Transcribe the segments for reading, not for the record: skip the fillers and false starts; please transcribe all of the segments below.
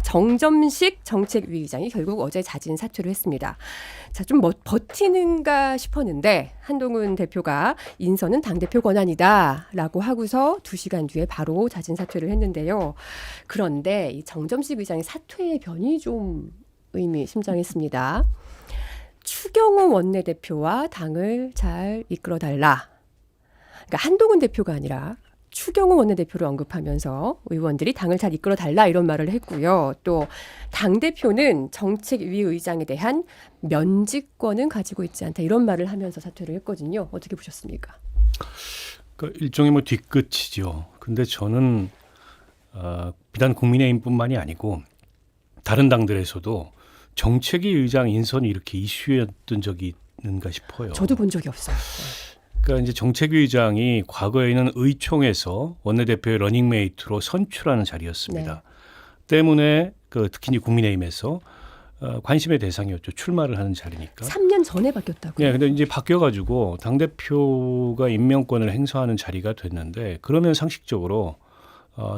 정점식 정책위 의장이 결국 어제 자진 사퇴를 했습니다. 자, 좀 버티는가 싶었는데 한동훈 대표가 인선은 당대표 권한이다라고 하고서 2시간 뒤에 바로 자진 사퇴를 했는데요. 그런데 이 정점식 의장의 사퇴의 변이 좀 의미심장했습니다. 추경호 원내대표와 당을 잘 이끌어달라. 그러니까 한동훈 대표가 아니라 추경호 원내대표를 언급하면서 의원들이 당을 잘 이끌어달라 이런 말을 했고요. 또 당대표는 정책위 의장에 대한 면직권은 가지고 있지 않다 이런 말을 하면서 사퇴를 했거든요. 어떻게 보셨습니까? 그러니까 일종의 뭐 뒤끝이죠. 근데 저는 비단 국민의힘뿐만이 아니고 다른 당들에서도 정책위 의장 인선이 이렇게 이슈였던 적이 있는가 싶어요. 저도 본 적이 없어요. 그러니까 이제 정책위 의장이 과거에는 의총에서 원내대표의 러닝메이트로 선출하는 자리였습니다. 네. 때문에 특히 이제 국민의힘에서 관심의 대상이었죠. 출마를 하는 자리니까. 3년 전에 바뀌었다고요? 네, 근데 이제 바뀌어가지고 당 대표가 임명권을 행사하는 자리가 됐는데 그러면 상식적으로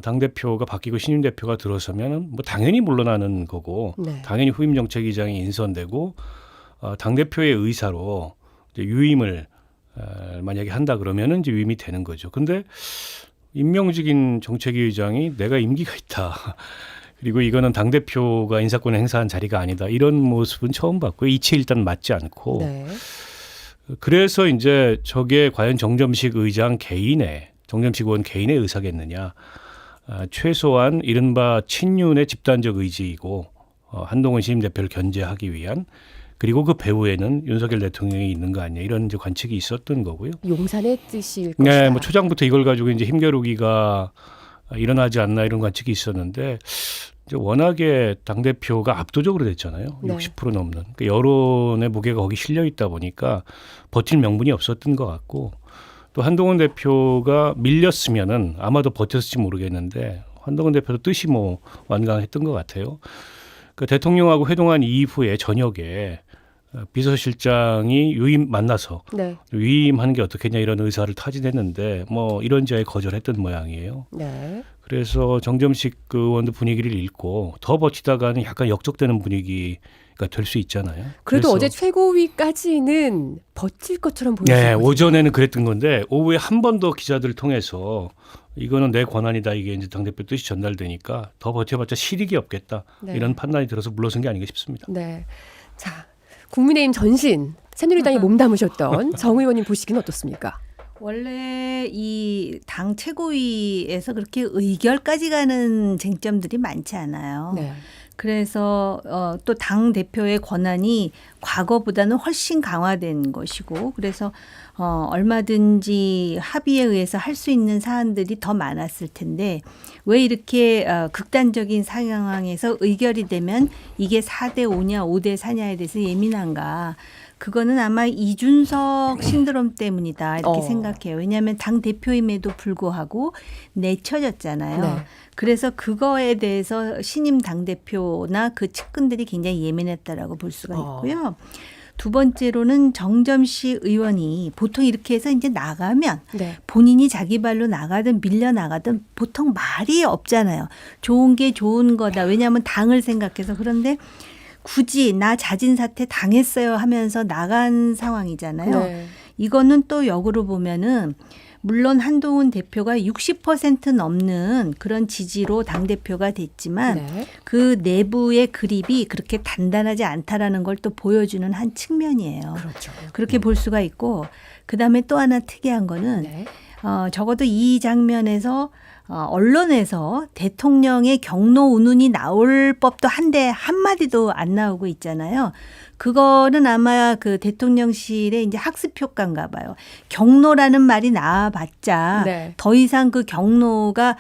당 대표가 바뀌고 신임 대표가 들어서면 뭐 당연히 물러나는 거고 네. 당연히 후임 정책위장이 인선되고 당 대표의 의사로 이제 유임을 만약에 한다 그러면은 이제 유임이 되는 거죠. 근데 임명직인 정책위 의장이 내가 임기가 있다. 그리고 이거는 당대표가 인사권을 행사한 자리가 아니다. 이런 모습은 처음 봤고요. 이치 일단 맞지 않고. 네. 그래서 이제 저게 과연 정점식 의장 개인의, 정점식 의원 개인의 의사겠느냐. 최소한 이른바 친윤의 집단적 의지이고 한동훈 신임 대표를 견제하기 위한 그리고 그 배후에는 윤석열 대통령이 있는 거 아니냐 이런 이제 관측이 있었던 거고요. 용산의 뜻일 것이다. 네, 뭐 초장부터 이걸 가지고 이제 힘겨루기가 일어나지 않나 이런 관측이 있었는데 이제 워낙에 당 대표가 압도적으로 됐잖아요. 네. 60% 넘는 그러니까 여론의 무게가 거기 실려 있다 보니까 버틸 명분이 없었던 것 같고 또 한동훈 대표가 밀렸으면은 아마도 버텼을지 모르겠는데 한동훈 대표도 뜻이 뭐 완강했던 것 같아요. 그 대통령하고 회동한 이후에 저녁에 비서실장이 만나서 네. 위임하는 게 어떻겠냐 이런 의사를 타진했는데 뭐 이런저에 거절했던 모양이에요. 네. 그래서 정점식 의원도 분위기를 읽고 더 버티다가는 약간 역적되는 분위기가 될 수 있잖아요. 그래도 그래서 어제 최고위까지는 버틸 것처럼 보였어요. 네, 오전에는 그랬던 건데 오후에 한 번 더 기자들을 통해서 이거는 내 권한이다 이게 이제 당대표 뜻이 전달되니까 더 버텨봤자 실익이 없겠다 네. 이런 판단이 들어서 물러선 게 아닌가 싶습니다. 네. 자, 국민의힘 전신 새누리당에 몸담으셨던 정 의원님 보시기는 어떻습니까? 원래 이 당 최고위에서 그렇게 의결까지 가는 쟁점들이 많지 않아요. 네. 그래서 또 당 대표의 권한이 과거보다는 훨씬 강화된 것이고 그래서 얼마든지 합의에 의해서 할 수 있는 사안들이 더 많았을 텐데 왜 이렇게 극단적인 상황에서 의결이 되면 이게 4대 5냐 5대 4냐에 대해서 예민한가. 그거는 아마 이준석 신드롬 때문이다 이렇게 생각해요. 왜냐하면 당 대표임에도 불구하고 내쳐졌잖아요. 네. 그래서 그거에 대해서 신임 당 대표나 그 측근들이 굉장히 예민했다라고 볼 수가 있고요. 두 번째로는 정점식 의원이 보통 이렇게 해서 이제 나가면 네. 본인이 자기 발로 나가든 밀려 나가든 보통 말이 없잖아요. 좋은 게 좋은 거다. 왜냐하면 당을 생각해서 그런데 굳이 나 자진 사퇴 당했어요 하면서 나간 상황이잖아요. 네. 이거는 또 역으로 보면은 물론 한동훈 대표가 60% 넘는 그런 지지로 당대표가 됐지만 네. 그 내부의 그립이 그렇게 단단하지 않다라는 걸 또 보여주는 한 측면이에요. 그렇죠. 그렇게 볼 수가 있고 그다음에 또 하나 특이한 거는 네. 적어도 이 장면에서 언론에서 대통령의 경로 운운이 나올 법도 한데 한마디도 안 나오고 있잖아요. 그거는 아마 그 대통령실의 이제 학습 효과인가 봐요. 경로라는 말이 나와봤자 네. 더 이상 그 경로가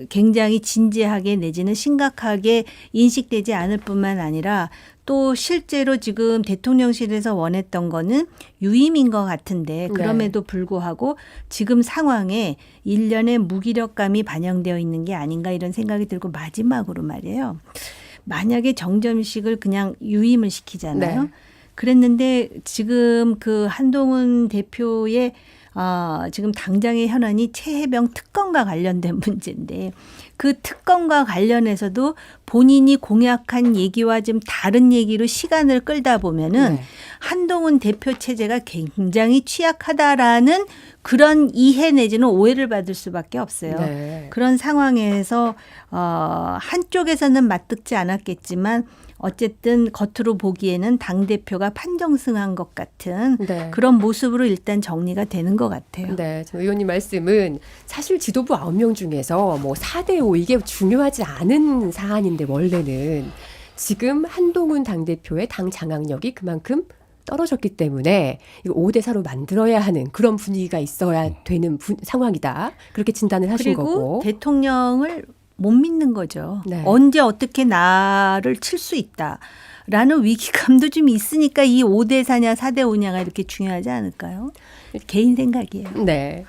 굉장히 진지하게 내지는 심각하게 인식되지 않을 뿐만 아니라 또 실제로 지금 대통령실에서 원했던 거는 유임인 것 같은데 그럼에도 불구하고 지금 상황에 일련의 무기력감이 반영되어 있는 게 아닌가 이런 생각이 들고 마지막으로 말이에요. 만약에 정점식을 그냥 유임을 시키잖아요. 네. 그랬는데 지금 그 한동훈 대표의 지금 당장의 현안이 최혜병 특검과 관련된 문제인데 그 특검과 관련해서도 본인이 공약한 얘기와 좀 다른 얘기로 시간을 끌다 보면은 네. 한동훈 대표 체제가 굉장히 취약하다라는 그런 이해 내지는 오해를 받을 수밖에 없어요. 네. 그런 상황에서 한쪽에서는 맞듣지 않았겠지만 어쨌든 겉으로 보기에는 당대표가 판정승한 것 같은 네. 그런 모습으로 일단 정리가 되는 것 같아요. 네, 지금 의원님 말씀은 사실 지도부 9명 중에서 뭐 4대5 이게 중요하지 않은 사안인데 원래는 지금 한동훈 당대표의 당 장악력이 그만큼 떨어졌기 때문에 이거 5대4로 만들어야 하는 그런 분위기가 있어야 되는 상황이다. 그렇게 진단을 하신 그리고 거고. 대통령을 못 믿는 거죠. 네. 언제 어떻게 나를 칠 수 있다라는 위기감도 좀 있으니까 이 5대4냐 4대5냐가 이렇게 중요하지 않을까요? 개인 생각이에요. 네.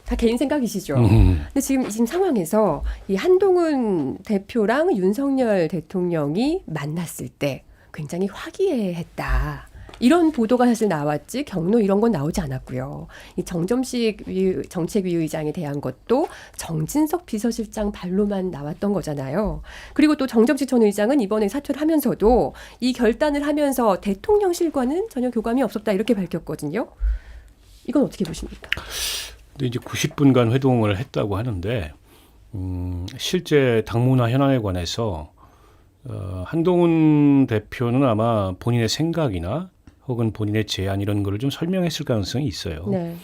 다 개인 생각이시죠. 근데 지금 상황에서 이 한동훈 대표랑 윤석열 대통령이 만났을 때 굉장히 화기애애했다. 이런 보도가 사실 나왔지 경로 이런 건 나오지 않았고요. 이 정점식 정책위 의장에 대한 것도 정진석 비서실장 발로만 나왔던 거잖아요. 그리고 또 정점식 전 의장은 이번에 사퇴를 하면서도 이 결단을 하면서 대통령실과는 전혀 교감이 없었다 이렇게 밝혔거든요. 이건 어떻게 보십니까? 근데 이제 90분간 회동을 했다고 하는데 실제 당무나 현안에 관해서 한동훈 대표는 아마 본인의 생각이나 혹은 본인의 제안 이런 거를 좀 설명했을 가능성이 있어요. 네.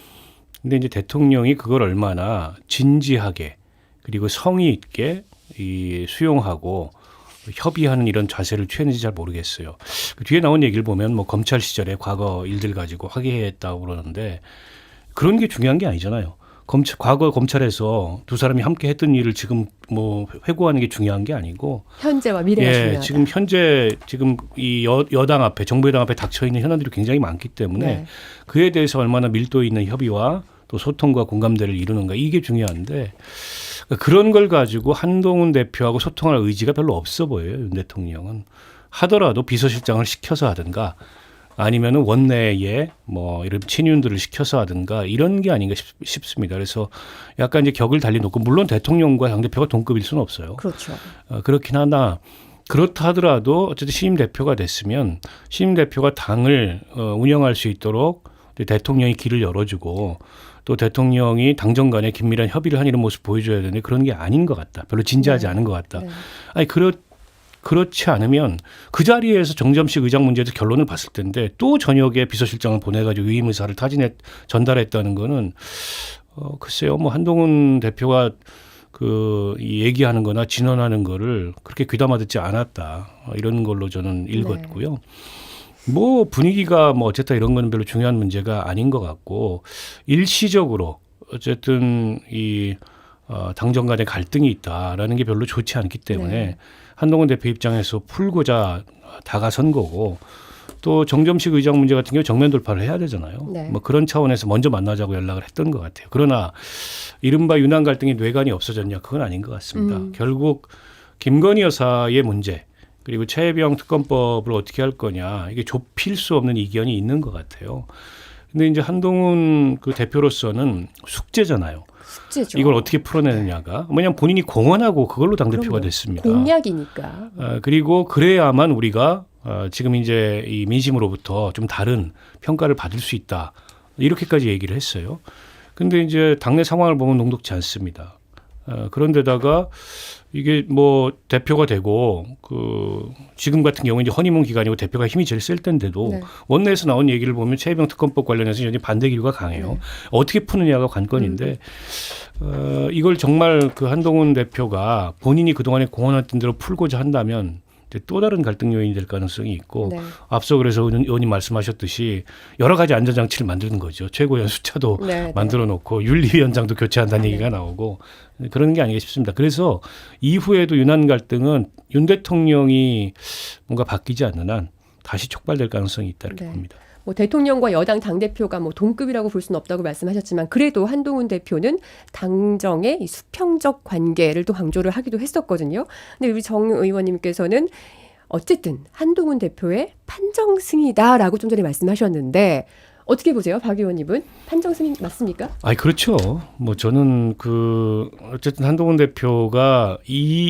근데 이제 대통령이 그걸 얼마나 진지하게 그리고 성의 있게 수용하고 협의하는 이런 자세를 취했는지 잘 모르겠어요. 그 뒤에 나온 얘기를 보면 뭐 검찰 시절에 과거 일들 가지고 화기애애했다고 그러는데 그런 게 중요한 게 아니잖아요. 과거 검찰에서 두 사람이 함께 했던 일을 지금 뭐 회고하는 게 중요한 게 아니고 현재와 미래가 중요하다. 지금 현재 지금 이 여당 앞에 정부 여당 앞에 닥쳐 있는 현안들이 굉장히 많기 때문에 네. 그에 대해서 얼마나 밀도 있는 협의와 또 소통과 공감대를 이루는가 이게 중요한데 그런 걸 가지고 한동훈 대표하고 소통할 의지가 별로 없어 보여요. 윤 대통령은 하더라도 비서실장을 시켜서 하든가 아니면은 원내에 뭐 이런 친윤들을 시켜서 하든가 이런 게 아닌가 싶습니다. 그래서 약간 이제 격을 달리놓고 물론 대통령과 당대표가 동급일 수는 없어요. 그렇죠. 그렇긴 하나 그렇다 하더라도 어쨌든 신임 대표가 됐으면 신임 대표가 당을 운영할 수 있도록 대통령이 길을 열어주고 또 대통령이 당정 간에 긴밀한 협의를 한 이런 모습 보여줘야 되는데 그런 게 아닌 것 같다. 별로 진지하지 네. 않은 것 같다. 네. 아니 그렇지 않으면 그 자리에서 정점식 의장 문제도 결론을 봤을 텐데 또 저녁에 비서실장을 보내가지고 위임 의사를 전달했다는 거는 글쎄요 뭐 한동훈 대표가 이 얘기하는 거나 진언하는 거를 그렇게 귀담아 듣지 않았다 이런 걸로 저는 읽었고요. 네. 뭐 분위기가 뭐 어쨌든 이런 거는 별로 중요한 문제가 아닌 것 같고 일시적으로 어쨌든 당정 간에 갈등이 있다라는 게 별로 좋지 않기 때문에 네. 한동훈 대표 입장에서 풀고자 다가선 거고 또 정점식 의장 문제 같은 경우 정면 돌파를 해야 되잖아요. 네. 뭐 그런 차원에서 먼저 만나자고 연락을 했던 것 같아요. 그러나 이른바 유난 갈등의 뇌관이 없어졌냐 그건 아닌 것 같습니다. 결국 김건희 여사의 문제 그리고 최혜병 특검법을 어떻게 할 거냐 이게 좁힐 수 없는 이견이 있는 것 같아요. 근데 이제 한동훈 그 대표로서는 숙제잖아요. 숙제죠. 이걸 어떻게 풀어내느냐가 뭐냐면 본인이 공언하고 그걸로 당대표가 그럼요. 됐습니다. 공약이니까. 그리고 그래야만 우리가 지금 이제 이 민심으로부터 좀 다른 평가를 받을 수 있다. 이렇게까지 얘기를 했어요. 근데 이제 당내 상황을 보면 녹록지 않습니다. 그런데다가 이게 뭐 대표가 되고 지금 같은 경우는 이제 허니문 기간이고 대표가 힘이 제일 셀 때인데도 네. 원내에서 나온 얘기를 보면 최혜병 특검법 관련해서 여전히 반대 기류가 강해요. 네. 어떻게 푸느냐가 관건인데 이걸 정말 그 한동훈 대표가 본인이 그동안에 공언했던 대로 풀고자 한다면 이제 또 다른 갈등 요인이 될 가능성이 있고 네. 앞서 그래서 의원님 말씀하셨듯이 여러 가지 안전장치를 만드는 거죠. 최고위원 숫자도 네. 만들어 놓고 윤리위원장도 교체한다는 네. 얘기가 나오고 그런 게 아니겠 싶습니다. 그래서 이후에도 유난 갈등은 윤 대통령이 뭔가 바뀌지 않는 한 다시 촉발될 가능성이 있다 이렇게 네. 봅니다. 뭐 대통령과 여당 당대표가 뭐 동급이라고 볼 수는 없다고 말씀하셨지만 그래도 한동훈 대표는 당정의 이 수평적 관계를 또 강조를 하기도 했었거든요. 근데 우리 정 의원님께서는 어쨌든 한동훈 대표의 판정승이다라고 좀 전에 말씀하셨는데 어떻게 보세요, 박 의원님은? 판정 승인 맞습니까? 아니 그렇죠. 뭐 저는 어쨌든 한동훈 대표가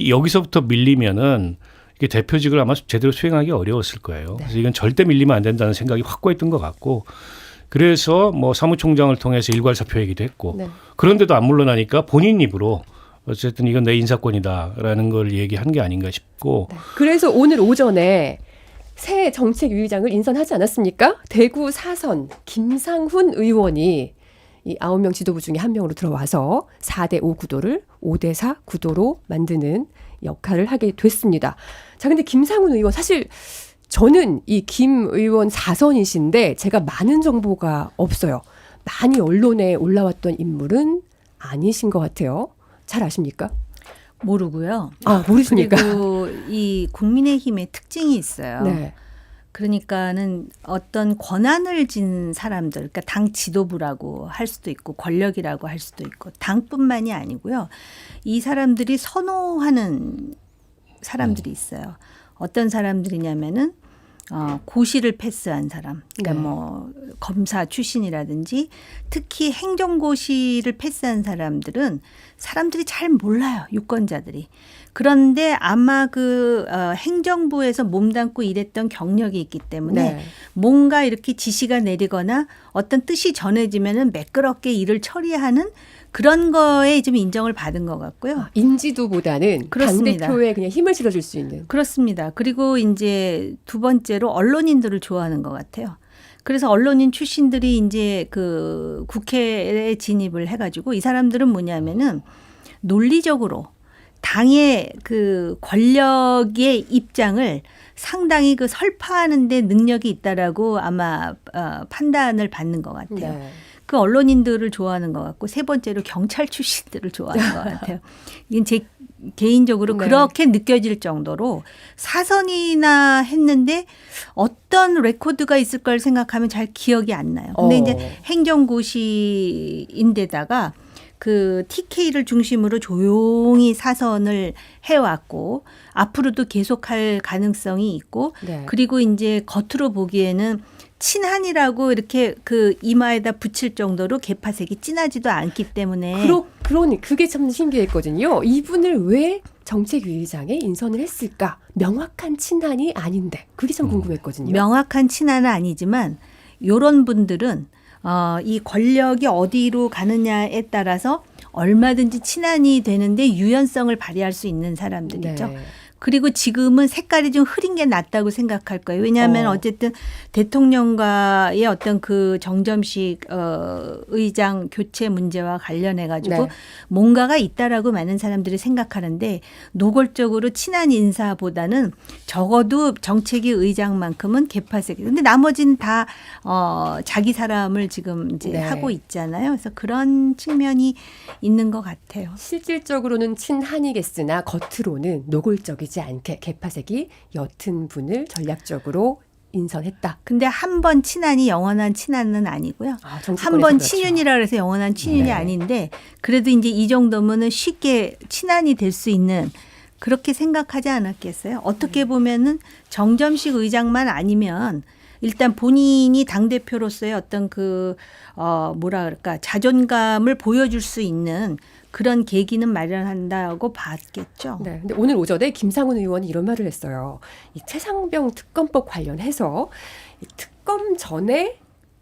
여기서부터 밀리면은 이게 대표직을 아마 제대로 수행하기 어려웠을 거예요. 그래서 이건 절대 밀리면 안 된다는 생각이 확고했던 것 같고, 그래서 뭐 사무총장을 통해서 일괄사표 얘기도 했고, 네. 그런데도 안 물러나니까 본인 입으로 어쨌든 이건 내 인사권이다라는 걸 얘기한 게 아닌가 싶고. 네. 그래서 오늘 오전에 새 정책위의장을 인선하지 않았습니까? 대구 사선 김상훈 의원이 이 9명 지도부 중에 한 명으로 들어와서 4대5 구도를 5대4 구도로 만드는 역할을 하게 됐습니다. 자, 근데 김상훈 의원 사실 저는 이 김 의원 사선이신데 제가 많은 정보가 없어요. 많이 언론에 올라왔던 인물은 아니신 것 같아요. 잘 아십니까? 모르고요. 아, 모르십니까? 그리고 이 국민의힘의 특징이 있어요. 네. 그러니까는 어떤 권한을 진 사람들, 그러니까 당 지도부라고 할 수도 있고 권력이라고 할 수도 있고 당뿐만이 아니고요. 이 사람들이 선호하는 사람들이 있어요. 어떤 사람들이냐면은 고시를 패스한 사람, 그러니까 네. 뭐 검사 출신이라든지 특히 행정고시를 패스한 사람들은 사람들이 잘 몰라요, 유권자들이. 그런데 아마 행정부에서 몸담고 일했던 경력이 있기 때문에 네. 뭔가 이렇게 지시가 내리거나 어떤 뜻이 전해지면은 매끄럽게 일을 처리하는 그런 거에 좀 인정을 받은 것 같고요. 인지도보다는 그렇습니다. 당대표에 그냥 힘을 실어줄 수 있는. 그렇습니다. 그리고 이제 두 번째로 언론인들을 좋아하는 것 같아요. 그래서 언론인 출신들이 이제 국회에 진입을 해가지고 이 사람들은 뭐냐면은 논리적으로 당의 권력의 입장을 상당히 설파하는 데 능력이 있다라고 아마 판단을 받는 것 같아요. 네. 그 언론인들을 좋아하는 것 같고 세 번째로 경찰 출신들을 좋아하는 것 같아요. 이건 제 개인적으로 네. 그렇게 느껴질 정도로 사선이나 했는데 어떤 레코드가 있을 걸 생각하면 잘 기억이 안 나요. 근데 이제 행정고시인데다가 TK를 중심으로 조용히 사선을 해왔고 앞으로도 계속할 가능성이 있고 네. 그리고 이제 겉으로 보기에는 친한이라고 이렇게 이마에다 붙일 정도로 개파색이 진하지도 않기 때문에 그러니 그게 참 신기했거든요. 이분을 왜 정책위의장에 인선을 했을까? 명확한 친한이 아닌데 그게 참 궁금했거든요. 명확한 친한은 아니지만 이런 분들은 이 권력이 어디로 가느냐에 따라서 얼마든지 친한이 되는데 유연성을 발휘할 수 있는 사람들이죠. 네. 그리고 지금은 색깔이 좀 흐린 게 낫다고 생각할 거예요. 왜냐하면 어쨌든 대통령과의 어떤 정점식 의장 교체 문제와 관련해 가지고 네. 뭔가가 있다라고 많은 사람들이 생각하는데 노골적으로 친한 인사보다는 적어도 정책위 의장만큼은 개파색. 근데 나머지는 다 자기 사람을 지금 이제 네. 하고 있잖아요. 그래서 그런 측면이 있는 것 같아요. 실질적으로는 친한이겠으나 겉으로는 노골적이지 않게 개파색이 옅은 분을 전략적으로 인선했다. 근데 한 번 친한이 영원한 친한은 아니고요. 한 번 친윤이라 그래서 영원한 친윤이 네. 아닌데 그래도 이제 이 정도면은 쉽게 친한이 될 수 있는 그렇게 생각하지 않았겠어요? 어떻게 보면은 정점식 의장만 아니면 일단 본인이 당대표로서의 어떤 자존감을 보여줄 수 있는 그런 계기는 마련한다고 봤겠죠. 네. 근데 오늘 오전에 김상훈 의원이 이런 말을 했어요. 이 최상병 특검법 관련해서 이 특검 전에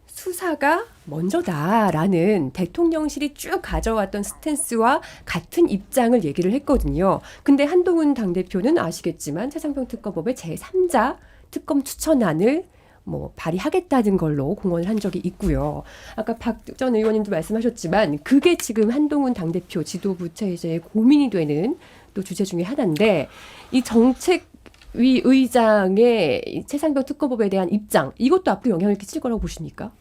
수사가 먼저다라는 대통령실이 쭉 가져왔던 스탠스와 같은 입장을 얘기를 했거든요. 근데 한동훈 당대표는 아시겠지만 최상병 특검법의 제3자 특검 추천안을 발의하겠다는 걸로 공언을 한 적이 있고요. 아까 박 전 의원님도 말씀하셨지만 그게 지금 한동훈 당대표 지도부 체제의 고민이 되는 또 주제 중에 하나인데 이 정책위 의장의 이 최상병 특검법에 대한 입장 이것도 앞으로 영향을 끼칠 거라고 보십니까?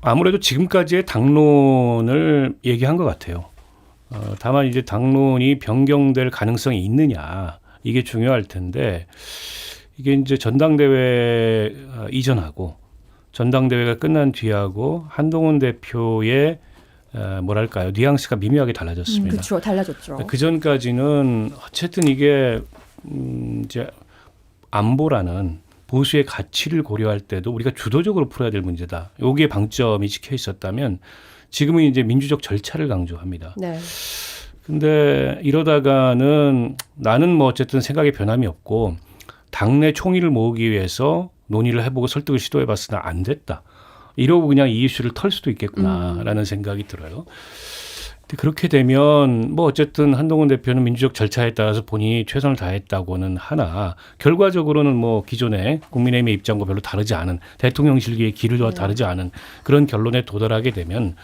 아무래도 지금까지의 당론을 얘기한 것 같아요. 다만 이제 당론이 변경될 가능성이 있느냐 이게 중요할 텐데 이게 이제 전당대회 이전하고 전당대회가 끝난 뒤하고 한동훈 대표의 뉘앙스가 미묘하게 달라졌습니다. 그렇죠. 달라졌죠. 그 전까지는 어쨌든 이게 이제 안보라는 보수의 가치를 고려할 때도 우리가 주도적으로 풀어야 될 문제다. 여기에 방점이 찍혀 있었다면 지금은 이제 민주적 절차를 강조합니다. 네. 근데 이러다가는 나는 뭐 어쨌든 생각에 변함이 없고 당내 총의를 모으기 위해서 논의를 해보고 설득을 시도해봤으나 안 됐다. 이러고 그냥 이 이슈를 털 수도 있겠구나라는 생각이 들어요. 근데 그렇게 되면 뭐 어쨌든 한동훈 대표는 민주적 절차에 따라서 본인이 최선을 다했다고는 하나 결과적으로는 뭐 기존의 국민의힘의 입장과 별로 다르지 않은 대통령실기의 길과 다르지 않은 그런 결론에 도달하게 되면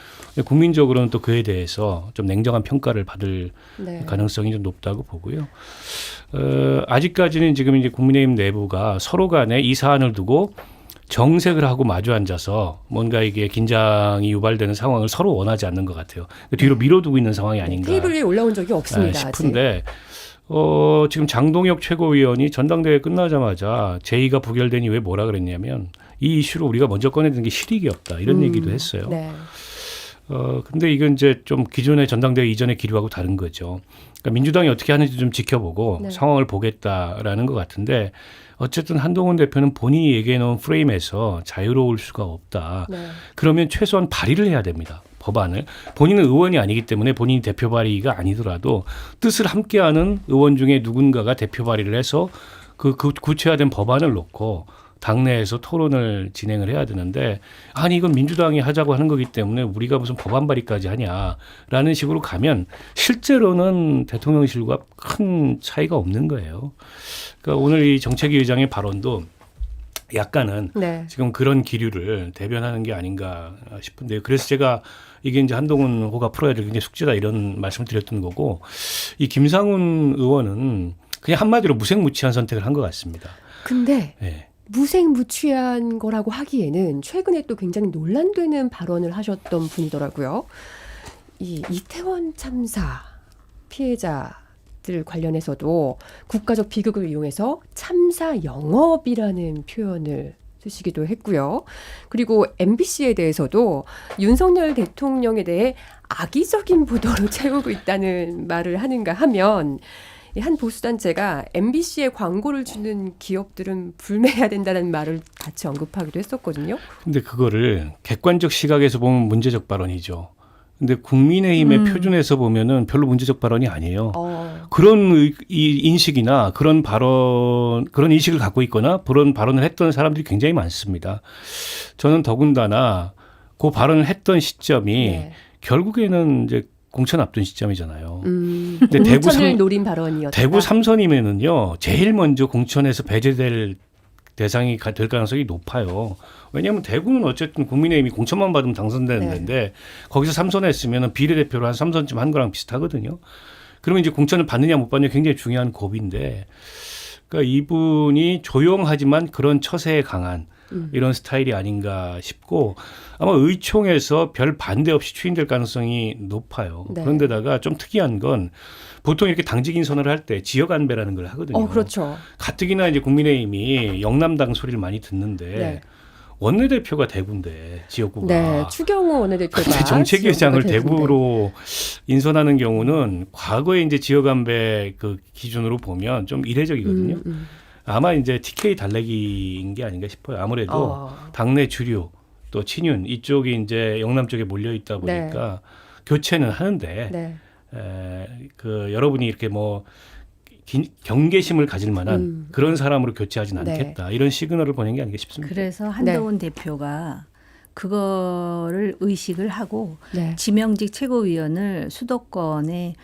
국민적으로는 또 그에 대해서 좀 냉정한 평가를 받을 네. 가능성이 좀 높다고 보고요. 아직까지는 지금 이제 국민의힘 내부가 서로 간에 이 사안을 두고 정색을 하고 마주 앉아서 뭔가 이게 긴장이 유발되는 상황을 서로 원하지 않는 것 같아요. 뒤로 밀어두고 있는 상황이 아닌가 테이블 위에 올라온 적이 없습니다. 싶은데 지금 장동혁 최고위원이 전당대회 끝나자마자 제의가 부결되니 왜 뭐라 그랬냐면 이 이슈로 우리가 먼저 꺼내는 게 실익이 없다 이런 얘기도 했어요. 네. 근데 이건 이제 좀 기존의 전당대회 이전의 기류하고 다른 거죠. 그러니까 민주당이 어떻게 하는지 좀 지켜보고 네. 상황을 보겠다라는 것 같은데 어쨌든 한동훈 대표는 본인이 얘기해 놓은 프레임에서 자유로울 수가 없다. 네. 그러면 최소한 발의를 해야 됩니다. 법안을. 본인은 의원이 아니기 때문에 본인이 대표 발의가 아니더라도 뜻을 함께하는 의원 중에 누군가가 대표 발의를 해서 그 구체화된 법안을 놓고 당내에서 토론을 진행을 해야 되는데 아니 이건 민주당이 하자고 하는 거기 때문에 우리가 무슨 법안 발의까지 하냐라는 식으로 가면 실제로는 대통령실과 큰 차이가 없는 거예요. 그러니까 오늘 이 정책위 의장의 발언도 약간은 네. 지금 그런 기류를 대변하는 게 아닌가 싶은데요. 그래서 제가 이게 이제 한동훈 호가 풀어야 될 굉장히 숙제다 이런 말씀을 드렸던 거고 이 김상훈 의원은 그냥 한마디로 무색무취한 선택을 한 것 같습니다. 근데 네. 무색무취한 거라고 하기에는 최근에 또 굉장히 논란되는 발언을 하셨던 분이더라고요. 이 이태원 참사 피해자들 관련해서도 국가적 비극을 이용해서 참사 영업이라는 표현을 쓰시기도 했고요. 그리고 MBC에 대해서도 윤석열 대통령에 대해 악의적인 보도로 채우고 있다는 말을 하는가 하면 한 보수단체가 MBC에 광고를 주는 기업들은 불매해야 된다는 말을 같이 언급하기도 했었거든요. 근데 그거를 객관적 시각에서 보면 문제적 발언이죠. 근데 국민의힘의 표준에서 보면은 별로 문제적 발언이 아니에요. 그런 이 인식이나 그런 발언, 그런 인식을 갖고 있거나 그런 발언을 했던 사람들이 굉장히 많습니다. 저는 더군다나 그 발언을 했던 시점이 네. 결국에는 이제 공천 앞둔 시점이잖아요. 근데 공천을 노린 발언이었다. 대구 3선이면은요, 제일 먼저 공천에서 배제될 대상이 될 가능성이 높아요. 왜냐하면 대구는 어쨌든 국민의힘이 공천만 받으면 당선되는 네. 데인데 거기서 3선에 했으면 비례대표로 한 3선쯤 한 거랑 비슷하거든요. 그러면 이제 공천을 받느냐 못 받느냐 굉장히 중요한 고비인데 그러니까 이분이 조용하지만 그런 처세에 강한 이런 스타일이 아닌가 싶고 아마 의총에서 별 반대 없이 추인될 가능성이 높아요. 네. 그런데다가 좀 특이한 건 보통 이렇게 당직 인선을 할 때 지역 안배라는 걸 하거든요. 그렇죠. 가뜩이나 이제 국민의힘이 영남당 소리를 많이 듣는데 네. 원내대표가 대구인데 지역구가. 네, 추경호 원내대표가 근데 정책위원장을 지역구가 대구로 인선하는 경우는 과거에 이제 지역 안배 그 기준으로 보면 좀 이례적이거든요. 아마 이제 TK 달래기인 게 아닌가 싶어요. 아무래도 당내 주류 또 친윤 이쪽이 이제 영남 쪽에 몰려 있다 보니까 교체는 하는데 네. 그 여러분이 이렇게 뭐 경계심을 가질 만한 그런 사람으로 교체하진 않겠다. 이런 시그널을 보낸 게 아닌가 싶습니다. 그래서 한동훈 대표가 그거를 의식을 하고 네. 지명직 최고위원을 수도권의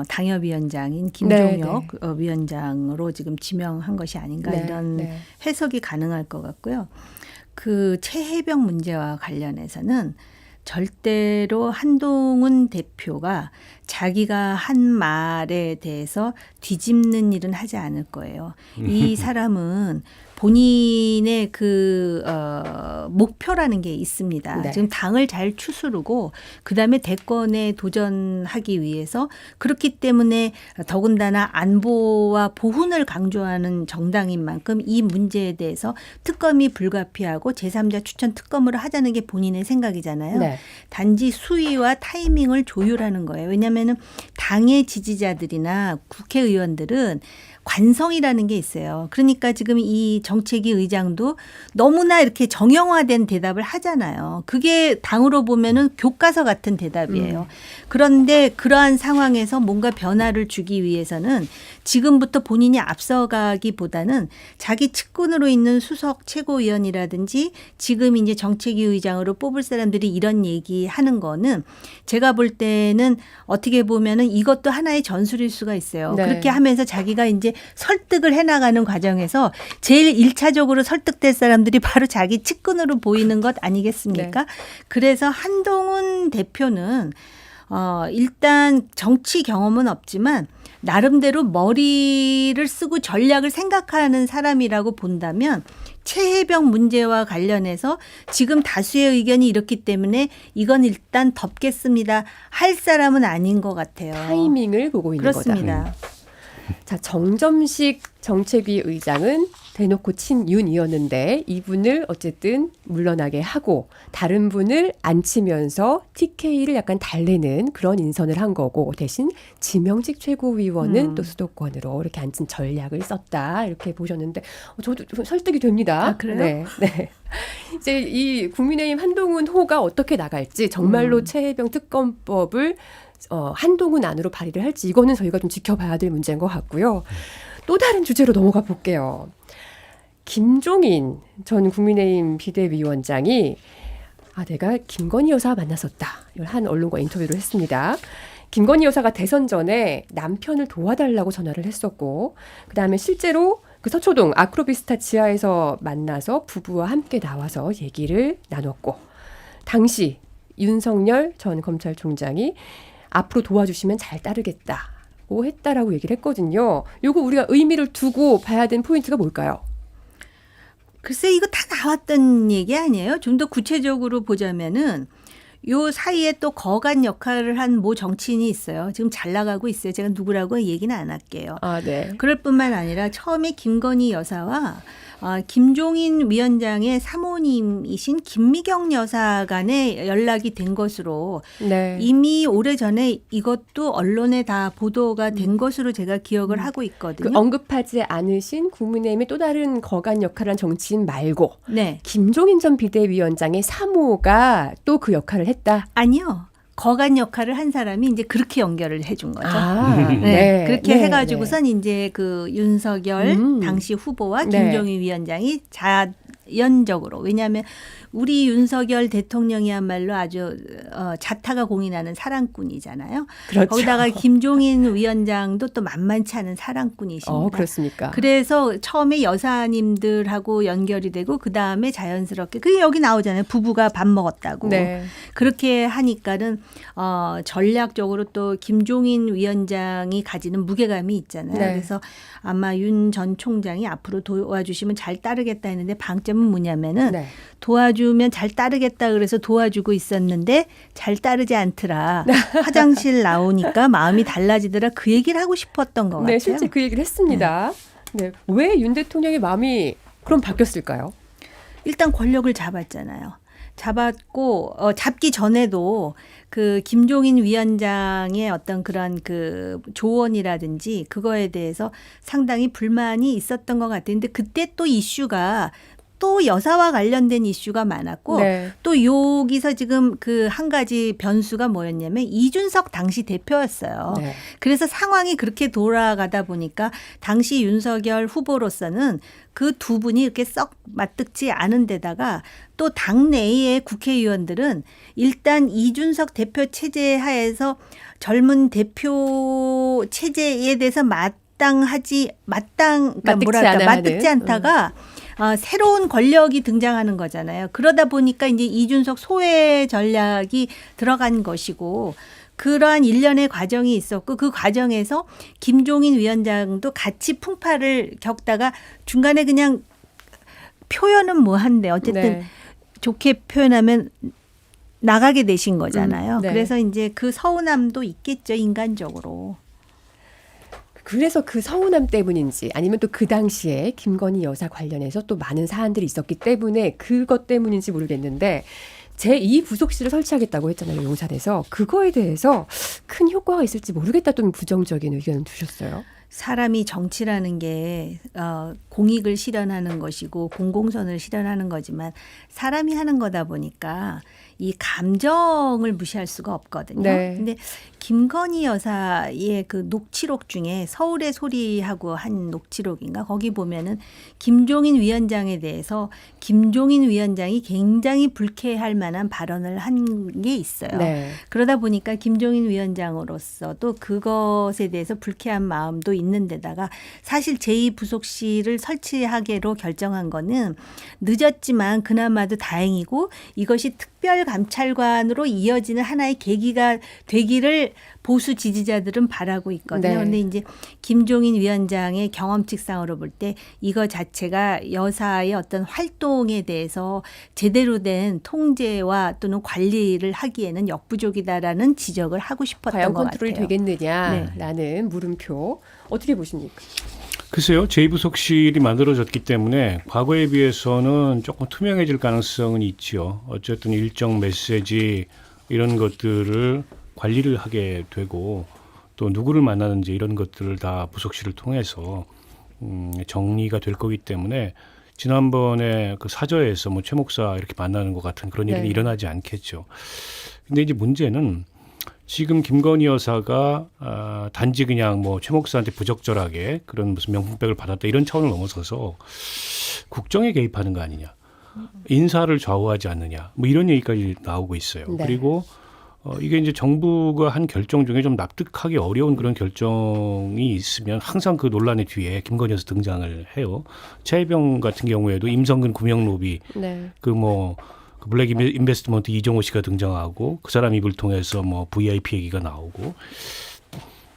당협위원장인 김종혁 위원장으로 지금 지명한 것이 아닌가 이런 해석이 가능할 것 같고요. 그 최혜병 문제와 관련해서는 절대로 한동훈 대표가 자기가 한 말에 대해서 뒤집는 일은 하지 않을 거예요. 이 사람은 본인의 목표라는 게 있습니다. 네. 지금 당을 잘 추스르고 그다음에 대권에 도전하기 위해서 그렇기 때문에 더군다나 안보와 보훈을 강조하는 정당인 만큼 이 문제에 대해서 특검이 불가피하고 제3자 추천 특검으로 하자는 게 본인의 생각이잖아요. 네. 단지 수위와 타이밍을 조율하는 거예요. 왜냐하면 당의 지지자들이나 국회의원들은 관성이라는 게 있어요. 그러니까 지금 이 정책위 의장도 너무나 이렇게 정형화된 대답을 하잖아요. 그게 당으로 보면은 교과서 같은 대답이에요. 그런데 그러한 상황에서 뭔가 변화를 주기 위해서는 지금부터 본인이 앞서가기보다는 자기 측근으로 있는 수석 최고위원이라든지 지금 이제 정책위 의장으로 뽑을 사람들이 이런 얘기하는 거는 제가 볼 때는 어떻게 보면은 이것도 하나의 전술일 수가 있어요. 네. 그렇게 하면서 자기가 이제 설득을 해나가는 과정에서 제일 1차적으로 설득될 사람들이 바로 자기 측근으로 보이는 것 아니겠습니까? 네. 그래서 한동훈 대표는 일단 정치 경험은 없지만 나름대로 머리를 쓰고 전략을 생각하는 사람이라고 본다면 최혜병 문제와 관련해서 지금 다수의 의견이 이렇기 때문에 이건 일단 덮겠습니다. 할 사람은 아닌 것 같아요. 타이밍을 보고 있는 그렇습니다. 거다. 자, 정점식 정책위 의장은 대놓고 친윤이었는데 이분을 어쨌든 물러나게 하고 다른 분을 앉히면서 TK를 약간 달래는 그런 인선을 한 거고 대신 지명직 최고위원은 또 수도권으로 이렇게 앉힌 전략을 썼다 이렇게 보셨는데 저도 좀 설득이 됩니다. 아, 그래요? 네, 네. 이제 이 국민의힘 한동훈 호가 어떻게 나갈지 정말로 최혜병 특검법을 한동훈 안으로 발의를 할지 이거는 저희가 좀 지켜봐야 될 문제인 것 같고요. 또 다른 주제로 넘어가 볼게요. 김종인 전 국민의힘 비대위원장이 내가 김건희 여사 만났었다. 이걸 한 언론과 인터뷰를 했습니다. 김건희 여사가 대선 전에 남편을 도와달라고 전화를 했었고 그다음에 실제로 그 서초동 아크로비스타 지하에서 만나서 부부와 함께 나와서 얘기를 나눴고 당시 윤석열 전 검찰총장이 앞으로 도와주시면 잘 따르겠다고 했다라고 얘기를 했거든요. 요거 우리가 의미를 두고 봐야 되는 포인트가 뭘까요? 글쎄 이거 다 나왔던 얘기 아니에요? 좀 더 구체적으로 보자면은 요 사이에 또 거간 역할을 한 모 정치인이 있어요. 지금 잘 나가고 있어요. 제가 누구라고 얘기는 안 할게요. 네. 그럴 뿐만 아니라 처음에 김건희 여사와 김종인 위원장의 사모님이신 김미경 여사 간에 연락이 된 것으로 네. 이미 오래전에 이것도 언론에 다 보도가 된 것으로 제가 기억을 하고 있거든요. 그 언급하지 않으신 국민의힘의 또 다른 거간 역할을 한 정치인 말고 네. 김종인 전 비대위원장의 사모가 또 그 역할을 했다. 아니요. 거간 역할을 한 사람이 이제 그렇게 연결을 해준 거죠. 네. 그렇게 네, 해가지고선 이제 그 윤석열 당시 후보와 네. 김종인 위원장이 자연적으로 왜냐하면 우리 윤석열 대통령이야말로 아주 자타가 공인하는 사랑꾼이잖아요. 그렇죠. 거기다가 김종인 위원장도 또 만만치 않은 사랑꾼이십니다. 그렇습니까? 그래서 처음에 여사님들하고 연결이 되고 그다음에 자연스럽게 그게 여기 나오잖아요. 부부가 밥 먹었다고. 네. 그렇게 하니까는 전략적으로 또 김종인 위원장이 가지는 무게감이 있잖아요. 네. 그래서 아마 윤 전 총장이 앞으로 도와주시면 잘 따르겠다 했는데 방점은 뭐냐면은 네. 도와주면 잘 따르겠다 그래서 도와주고 있었는데 잘 따르지 않더라. 화장실 나오니까 마음이 달라지더라. 그 얘기를 하고 싶었던 것 같아요. 네, 실제 그 얘기를 했습니다. 네. 왜 윤 대통령의 마음이 그럼 바뀌었을까요? 일단 권력을 잡았잖아요. 잡았고 잡기 전에도 그 김종인 위원장의 어떤 그런 그 조언이라든지 그거에 대해서 상당히 불만이 있었던 것 같은데 그때 또 이슈가 또 여사와 관련된 이슈가 많았고 네. 또 여기서 지금 그 한 가지 변수가 뭐였냐면 이준석 당시 대표였어요. 네. 그래서 상황이 그렇게 돌아가다 보니까 당시 윤석열 후보로서는 그 두 분이 이렇게 썩 맞득지 않은 데다가 또 당내의 국회의원들은 일단 이준석 대표 체제 하에서 젊은 대표 체제에 대해서 맞닿지 않다가 새로운 권력이 등장하는 거잖아요. 그러다 보니까 이제 이준석 소외 전략이 들어간 것이고 그러한 일련의 과정이 있었고 그 과정에서 김종인 위원장도 같이 풍파를 겪다가 중간에 그냥 표현은 뭐한데 어쨌든 네. 좋게 표현하면 나가게 되신 거잖아요. 네. 그래서 이제 그 서운함도 있겠죠, 인간적으로. 그래서 그 서운함 때문인지 아니면 또 그 당시에 김건희 여사 관련해서 또 많은 사안들이 있었기 때문에 그것 때문인지 모르겠는데 제2부속실을 설치하겠다고 했잖아요. 용산에서. 그거에 대해서 큰 효과가 있을지 모르겠다 또 부정적인 의견을 주셨어요. 사람이 정치라는 게 공익을 실현하는 것이고 공공선을 실현하는 거지만 사람이 하는 거다 보니까 이 감정을 무시할 수가 없거든요. 네. 근데 김건희 여사의 그 녹취록 중에 서울의 소리하고 한 녹취록인가 거기 보면은 김종인 위원장에 대해서 김종인 위원장이 굉장히 불쾌할 만한 발언을 한 게 있어요. 네. 그러다 보니까 김종인 위원장으로서도 그것에 대해서 불쾌한 마음도 있는 데다가 사실 제2부속실을 설치하기로 결정한 거는 늦었지만 그나마도 다행이고 이것이 특별감찰관으로 이어지는 하나의 계기가 되기를 보수 지지자들은 바라고 있거든요. 그런데 네. 이제 김종인 위원장의 경험칙상으로 볼 때 이거 자체가 여사의 어떤 활동에 대해서 제대로 된 통제와 또는 관리를 하기에는 역부족이다라는 지적을 하고 싶었던 과연 것 컨트롤이 같아요. 되겠느냐라는 물음표. 어떻게 보십니까? 글쎄요. 제2부속실이 만들어졌기 때문에 과거에 비해서는 조금 투명해질 가능성은 있지요. 어쨌든 일정 메시지 이런 것들을 관리를 하게 되고 또 누구를 만나는지 이런 것들을 다 부속실을 통해서 정리가 될 거기 때문에 지난번에 그 사저에서 뭐 최 목사 이렇게 만나는 것 같은 그런 일이 네. 일어나지 않겠죠. 근데 이제 문제는 지금 김건희 여사가 단지 그냥 뭐 최 목사한테 부적절하게 그런 무슨 명품백을 받았다 이런 차원을 넘어서서 국정에 개입하는 거 아니냐. 인사를 좌우하지 않느냐. 뭐 이런 얘기까지 나오고 있어요. 네. 그리고 이게 이제 정부가 한 결정 중에 좀 납득하기 어려운 그런 결정이 있으면 항상 그 논란의 뒤에 김건희 여사 등장을 해요. 최혜병 같은 경우에도 임성근 구명로비 네. 그 블랙 인베스트먼트 이정호 씨가 등장하고 그 사람 입을 통해서 뭐 VIP 얘기가 나오고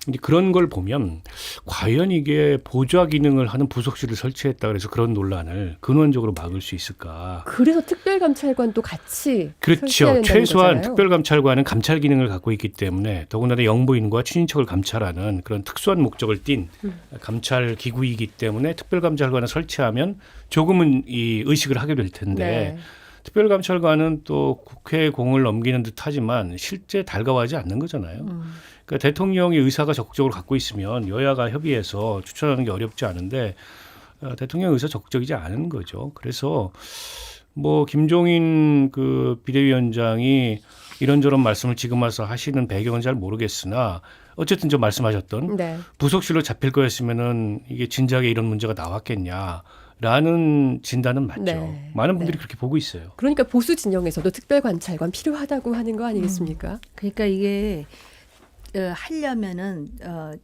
이제 그런 걸 보면 과연 이게 보좌 기능을 하는 부속실을 설치했다 그래서 그런 논란을 근원적으로 막을 수 있을까? 그래서 특별감찰관도 같이 그렇죠. 설치해야 된다는 최소한 거잖아요. 특별감찰관은 감찰 기능을 갖고 있기 때문에 더군다나 영부인과 친인척을 감찰하는 그런 특수한 목적을 띤 감찰 기구이기 때문에 특별감찰관을 설치하면 조금은 이 의식을 하게 될 텐데 네. 특별감찰관은 또 국회에 공을 넘기는 듯하지만 실제 달가워하지 않는 거잖아요. 그러니까 대통령이 의사가 적극적으로 갖고 있으면 여야가 협의해서 추천하는 게 어렵지 않은데 대통령 의사 적극적이지 않은 거죠. 그래서 뭐 김종인 그 비대위원장이 이런저런 말씀을 지금 와서 하시는 배경은 잘 모르겠으나 어쨌든 좀 말씀하셨던 네. 부속실로 잡힐 거였으면은 이게 진작에 이런 문제가 나왔겠냐라는 진단은 맞죠. 네. 많은 분들이 네. 그렇게 보고 있어요. 그러니까 보수 진영에서도 특별관찰관 필요하다고 하는 거 아니겠습니까? 그러니까 이게 하려면은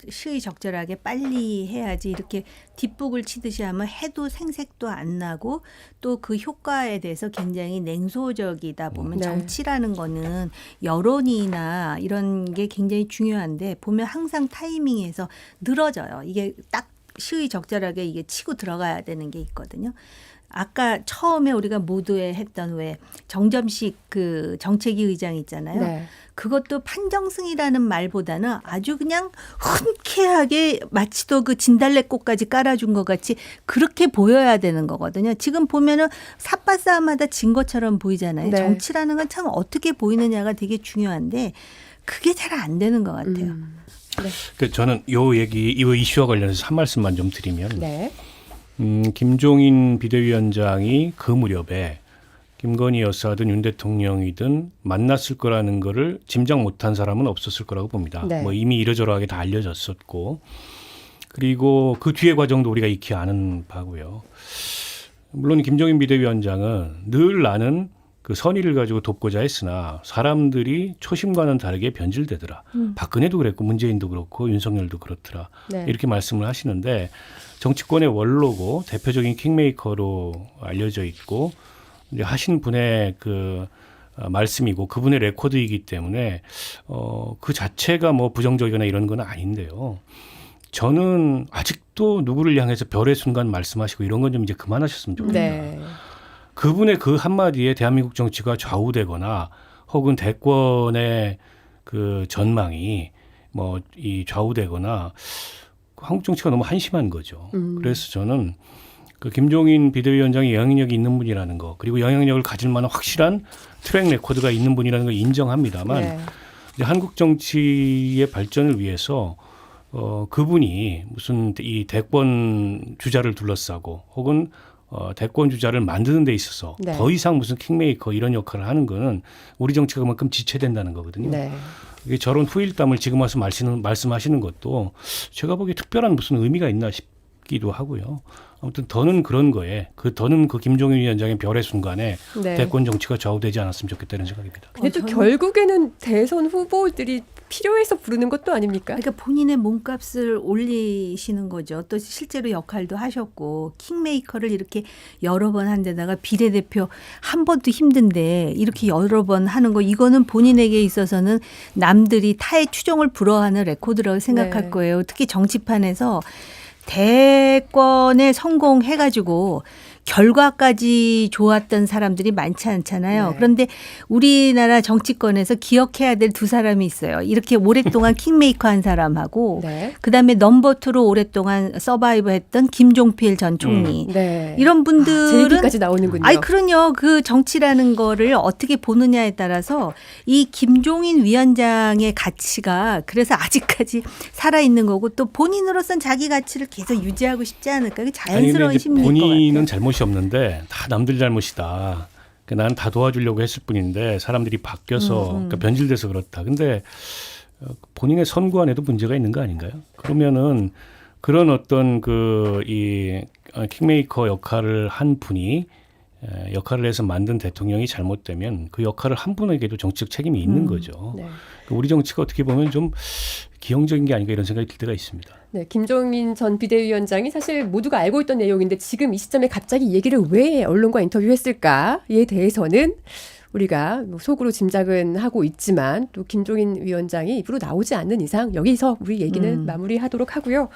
시의적절하게 빨리 해야지 이렇게 뒷북을 치듯이 하면 해도 생색도 안 나고 또 그 효과에 대해서 굉장히 냉소적이다 보면 네. 정치라는 거는 여론이나 이런 게 굉장히 중요한데 보면 항상 타이밍에서 늘어져요. 이게 딱 시의적절하게 이게 치고 들어가야 되는 게 있거든요. 아까 처음에 우리가 모두에 했던 왜 정점식 그 정책위 의장 있잖아요. 네. 그것도 판정승이라는 말보다는 아주 그냥 흔쾌하게 마치도 그 진달래꽃까지 깔아준 것 같이 그렇게 보여야 되는 거거든요. 지금 보면은 삿바싸움마다 진 것처럼 보이잖아요. 네. 정치라는 건 참 어떻게 보이느냐가 되게 중요한데 그게 잘 안 되는 것 같아요. 네. 그러니까 저는 이 이슈와 관련해서 한 말씀만 좀 드리면 네. 김종인 비대위원장이 그 무렵에 김건희 여사든 윤 대통령이든 만났을 거라는 거를 짐작 못한 사람은 없었을 거라고 봅니다. 네. 뭐 이미 이러저러하게 다 알려졌었고 그리고 그 뒤의 과정도 우리가 익히 아는 바고요. 물론 김종인 비대위원장은 늘 나는 그 선의를 가지고 돕고자 했으나 사람들이 초심과는 다르게 변질되더라. 박근혜도 그랬고 문재인도 그렇고 윤석열도 그렇더라. 네. 이렇게 말씀을 하시는데 정치권의 원로고 대표적인 킹메이커로 알려져 있고 이제 하신 분의 그 말씀이고 그분의 레코드이기 때문에 그 자체가 뭐 부정적이거나 이런 건 아닌데요. 저는 아직도 누구를 향해서 별의 순간 말씀하시고 이런 건 좀 이제 그만하셨으면 좋겠다. 네. 그분의 그 한마디에 대한민국 정치가 좌우되거나 혹은 대권의 그 전망이 뭐 이 좌우되거나 한국 정치가 너무 한심한 거죠. 그래서 저는 그 김종인 비대위원장이 영향력이 있는 분이라는 거 그리고 영향력을 가질 만한 확실한 트랙 레코드가 있는 분이라는 걸 인정합니다만 네. 이제 한국 정치의 발전을 위해서 그분이 무슨 이 대권 주자를 둘러싸고 혹은 대권 주자를 만드는 데 있어서 네. 더 이상 무슨 킹메이커 이런 역할을 하는 거는 우리 정치가 그만큼 지체된다는 거거든요. 네. 이게 저런 후일담을 지금 와서 말씀하시는 것도 제가 보기에 특별한 무슨 의미가 있나 싶기도 하고요. 아무튼 더는 그런 거에 더는 그 김종인 위원장의 별의 순간에 네. 대권 정치가 좌우되지 않았으면 좋겠다는 생각입니다. 근데 또 저는- 결국에는 대선 후보들이 필요해서 부르는 것도 아닙니까? 그러니까 본인의 몸값을 올리시는 거죠. 또 실제로 역할도 하셨고 킹메이커를 이렇게 여러 번 한 데다가 비례대표 한 번도 힘든데 이렇게 여러 번 하는 거 이거는 본인에게 있어서는 남들이 타의 추종을 불허하는 레코드라고 생각할 네. 거예요. 특히 정치판에서 대권에 성공해가지고 결과까지 좋았던 사람들이 많지 않잖아요. 네. 그런데 우리나라 정치권에서 기억해야 될 두 사람이 있어요. 이렇게 오랫동안 킹메이커 한 사람하고 네. 그다음에 넘버 투로 오랫동안 서바이브 했던 김종필 전 총리. 네. 이런 분들은 제 얘기까지 나오는군요. 아니 그럼요. 그 정치라는 거를 어떻게 보느냐에 따라서 이 김종인 위원장의 가치가 그래서 아직까지 살아 있는 거고 또 본인으로선 자기 가치를 계속 유지하고 싶지 않을까? 그 자연스러운 아니, 근데 이제 심리일 것 본인은 같아요. 잘못이 없는데 다 남들 잘못이다. 나는 다 도와주려고 했을 뿐인데 사람들이 바뀌어서 그러니까 변질돼서 그렇다. 근데 본인의 선거 안에도 문제가 있는 거 아닌가요? 그러면은 그런 어떤 이 킹메이커 역할을 한 분이 역할을 해서 만든 대통령이 잘못되면 그 역할을 한 분에게도 정치적 책임이 있는 거죠. 네. 우리 정치가 어떻게 보면 좀 기형적인 게 아닌가 이런 생각이 들 때가 있습니다. 네, 김종인 전 비대위원장이 사실 모두가 알고 있던 내용인데 지금 이 시점에 갑자기 이 얘기를 왜 언론과 인터뷰했을까에 대해서는 우리가 뭐 속으로 짐작은 하고 있지만 또 김종인 위원장이 입으로 나오지 않는 이상 여기서 우리 얘기는 마무리하도록 하고요.